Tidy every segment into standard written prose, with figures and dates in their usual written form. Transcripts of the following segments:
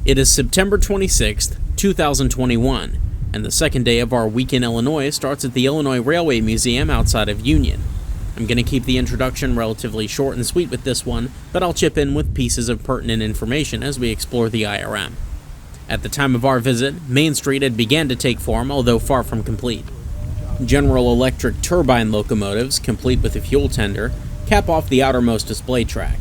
It is September 26th, 2021, and the second day of our week in Illinois starts at the Illinois Railway Museum outside of Union. I'm going to keep the introduction relatively short and sweet with this one, but I'll chip in with pieces of pertinent information as we explore the IRM. At the time of our visit, Main Street had begun to take form, although far from complete. General Electric turbine locomotives, complete with a fuel tender, cap off the outermost display track.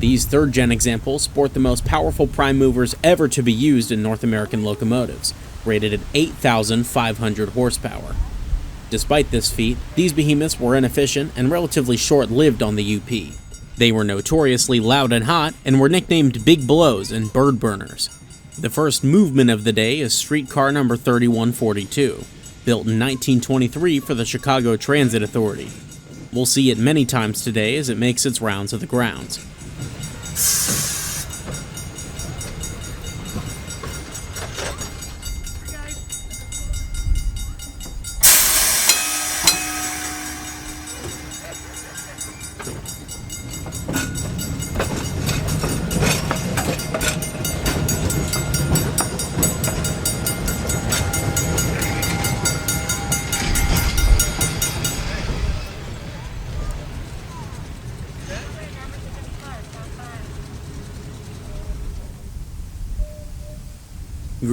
These third-gen examples sport the most powerful prime movers ever to be used in North American locomotives, rated at 8,500 horsepower. Despite this feat, these behemoths were inefficient and relatively short-lived on the UP. They were notoriously loud and hot, and were nicknamed Big Blows and Bird Burners. The first movement of the day is streetcar number 3142, built in 1923 for the Chicago Transit Authority. We'll see it many times today as it makes its rounds of the grounds.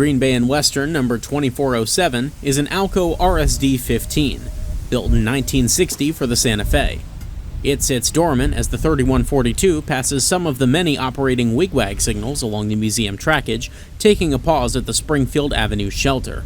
Green Bay and Western number 2407 is an Alco RSD-15, built in 1960 for the Santa Fe. It sits dormant as the 3142 passes some of the many operating wigwag signals along the museum trackage, taking a pause at the Springfield Avenue shelter.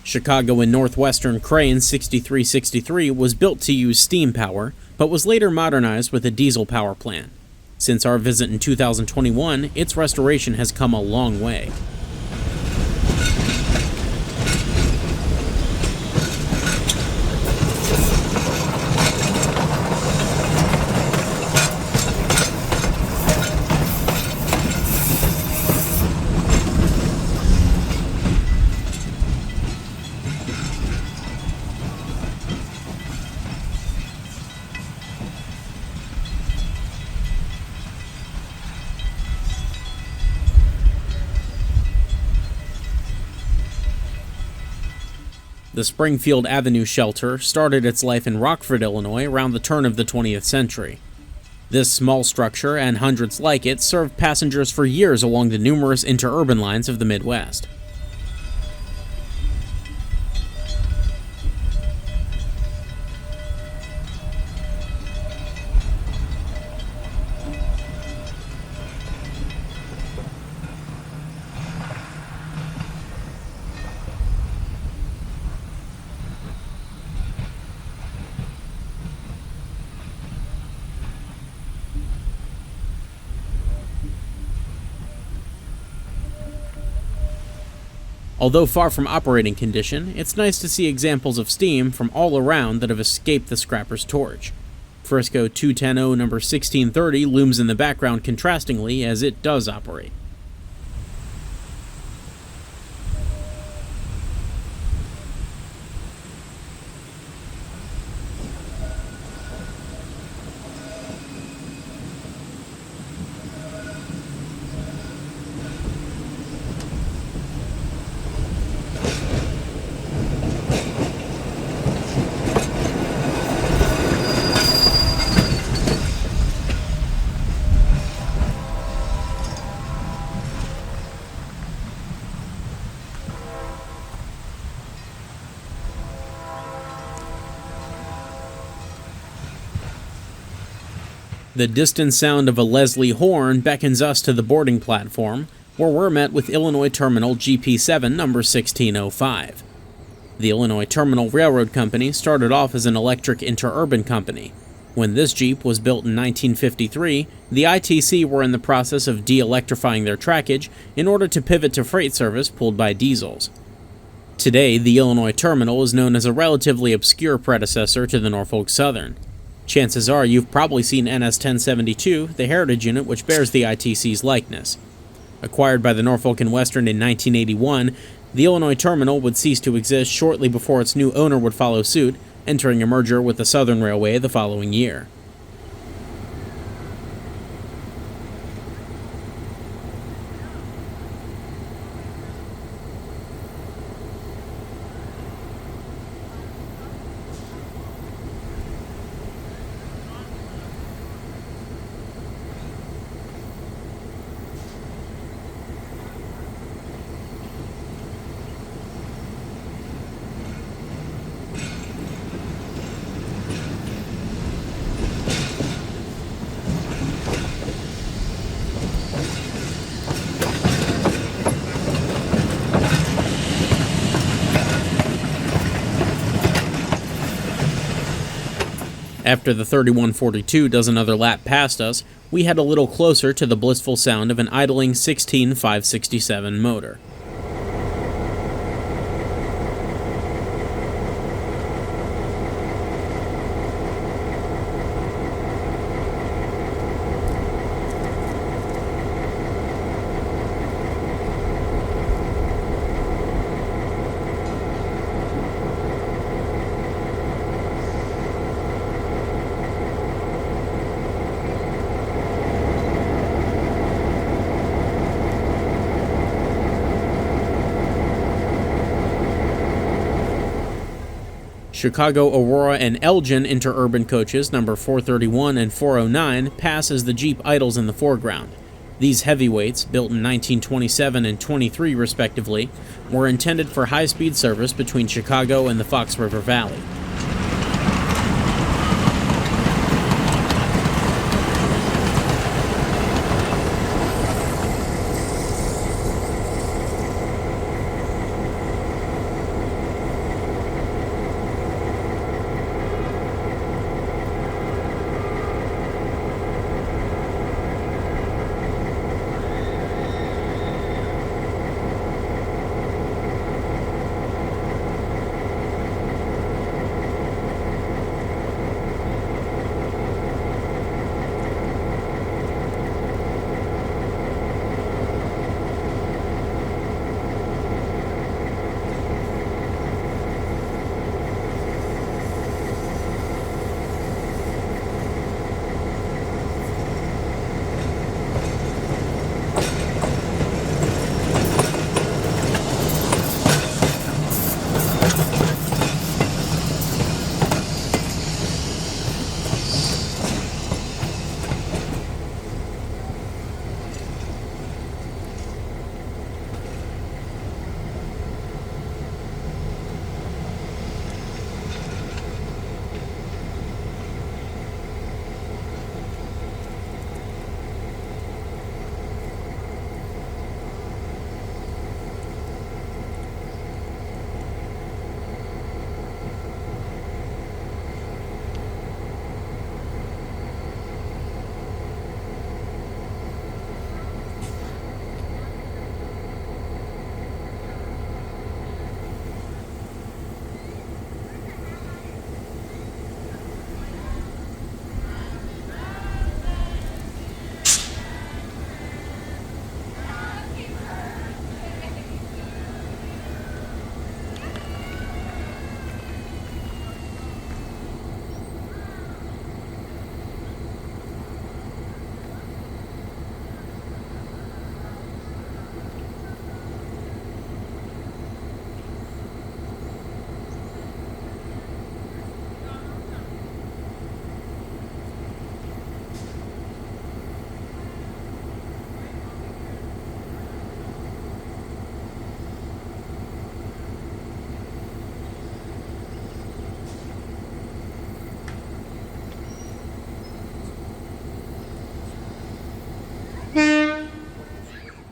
Chicago and Northwestern Crane 6363 was built to use steam power, but was later modernized with a diesel power plant. Since our visit in 2021, its restoration has come a long way. The Springfield Avenue shelter started its life in Rockford, Illinois around the turn of the 20th century. This small structure and hundreds like it served passengers for years along the numerous interurban lines of the Midwest. Although far from operating condition, it's nice to see examples of steam from all around that have escaped the scrapper's torch. Frisco 210 number 1630 looms in the background contrastingly as it does operate. The distant sound of a Leslie horn beckons us to the boarding platform, where we're met with Illinois Terminal GP7 number 1605. The Illinois Terminal Railroad Company started off as an electric interurban company. When this Jeep was built in 1953, the ITC were in the process of de-electrifying their trackage in order to pivot to freight service pulled by diesels. Today, the Illinois Terminal is known as a relatively obscure predecessor to the Norfolk Southern. Chances are you've probably seen NS-1072, the heritage unit which bears the ITC's likeness. Acquired by the Norfolk and Western in 1981, the Illinois Terminal would cease to exist shortly before its new owner would follow suit, entering a merger with the Southern Railway the following year. After the 3142 does another lap past us, we head a little closer to the blissful sound of an idling 16567 motor. Chicago, Aurora, and Elgin interurban coaches number 431 and 409 pass as the Jeep idles in the foreground. These heavyweights, built in 1927 and 23 respectively, were intended for high-speed service between Chicago and the Fox River Valley.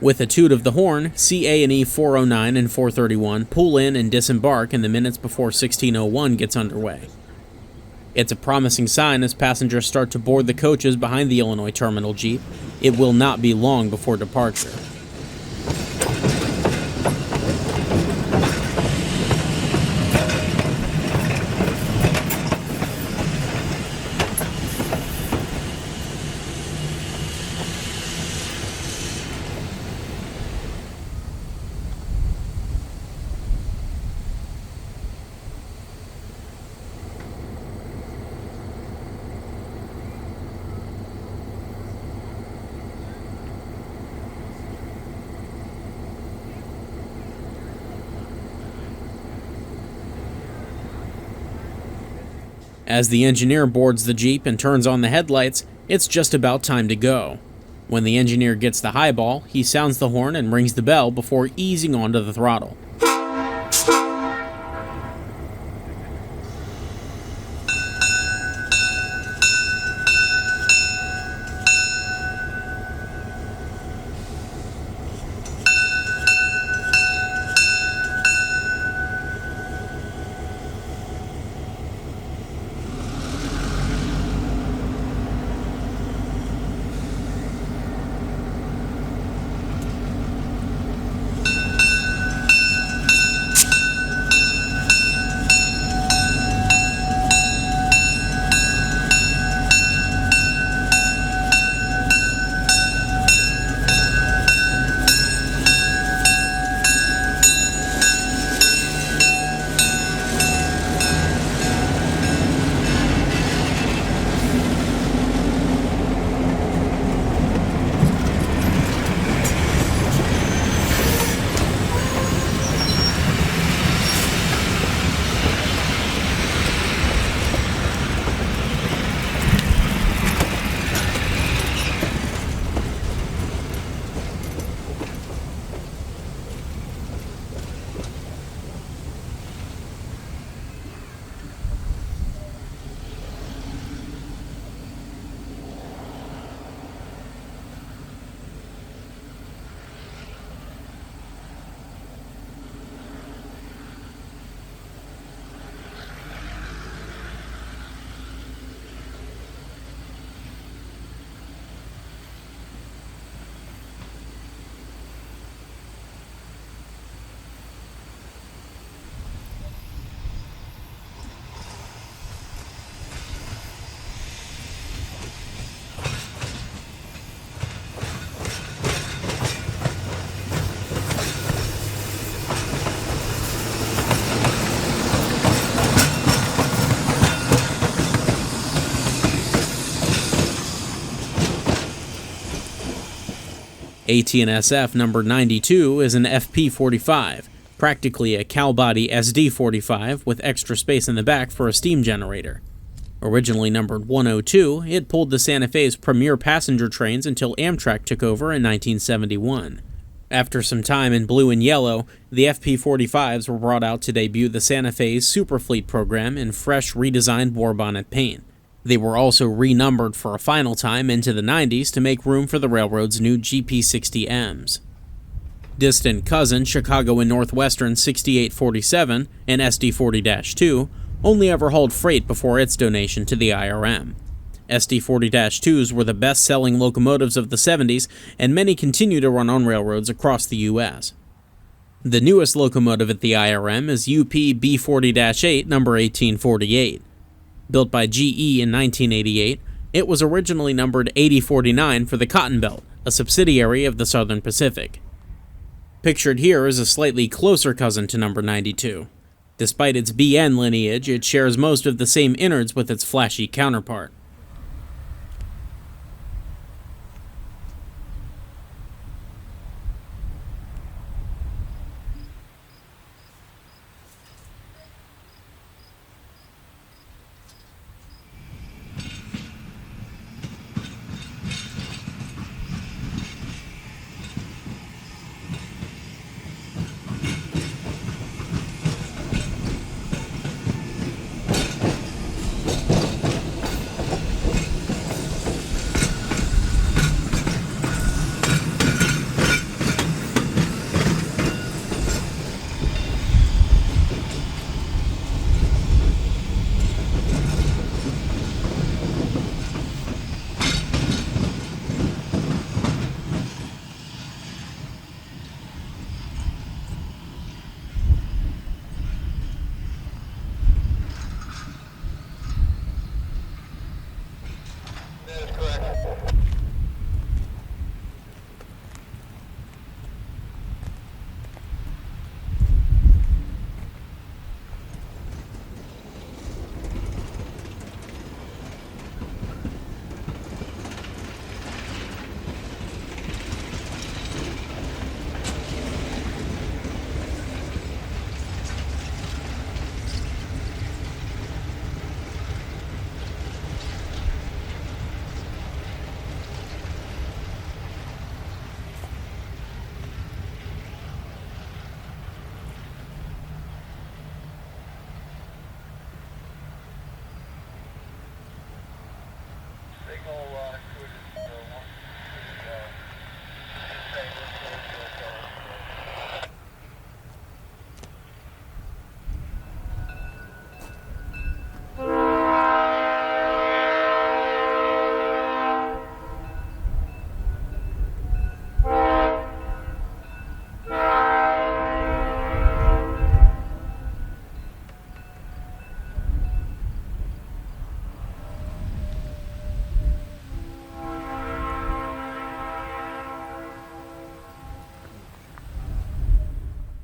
With a toot of the horn, CA&E 409 and 431 pull in and disembark in the minutes before 1601 gets underway. It's a promising sign as passengers start to board the coaches behind the Illinois Terminal Jeep. It will not be long before departure. As the engineer boards the Jeep and turns on the headlights, it's just about time to go. When the engineer gets the highball, he sounds the horn and rings the bell before easing onto the throttle. AT&SF number 92 is an FP45, practically a cow-body SD45 with extra space in the back for a steam generator. Originally numbered 102, it pulled the Santa Fe's premier passenger trains until Amtrak took over in 1971. After some time in blue and yellow, the FP45s were brought out to debut the Santa Fe's Superfleet program in fresh, redesigned war bonnet paint. They were also renumbered for a final time into the 90s to make room for the railroad's new GP60Ms. Distant cousin Chicago and Northwestern 6847 and SD40-2 only ever hauled freight before its donation to the IRM. SD40-2s were the best-selling locomotives of the 70s, and many continue to run on railroads across the U.S. The newest locomotive at the IRM is UP B40-8 number 1848. Built by GE in 1988, it was originally numbered 8049 for the Cotton Belt, a subsidiary of the Southern Pacific. Pictured here is a slightly closer cousin to number 92. Despite its BN lineage, it shares most of the same innards with its flashy counterpart.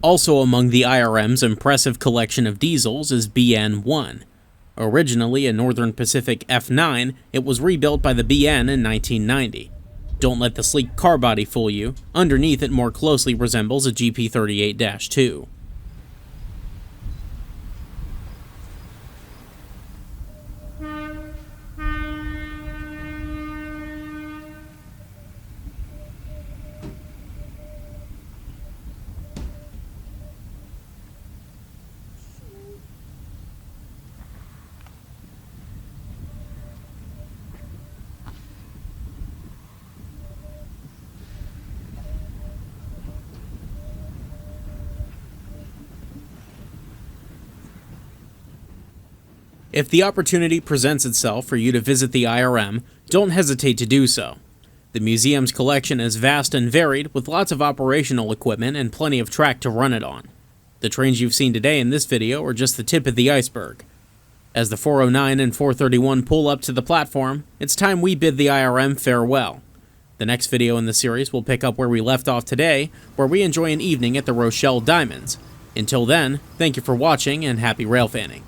Also among the IRM's impressive collection of diesels is BN-1. Originally a Northern Pacific F9, it was rebuilt by the BN in 1990. Don't let the sleek car body fool you, underneath it more closely resembles a GP38-2. If the opportunity presents itself for you to visit the IRM, don't hesitate to do so. The museum's collection is vast and varied, with lots of operational equipment and plenty of track to run it on. The trains you've seen today in this video are just the tip of the iceberg. As the 409 and 431 pull up to the platform, it's time we bid the IRM farewell. The next video in the series will pick up where we left off today, where we enjoy an evening at the Rochelle Diamonds. Until then, thank you for watching and happy rail fanning.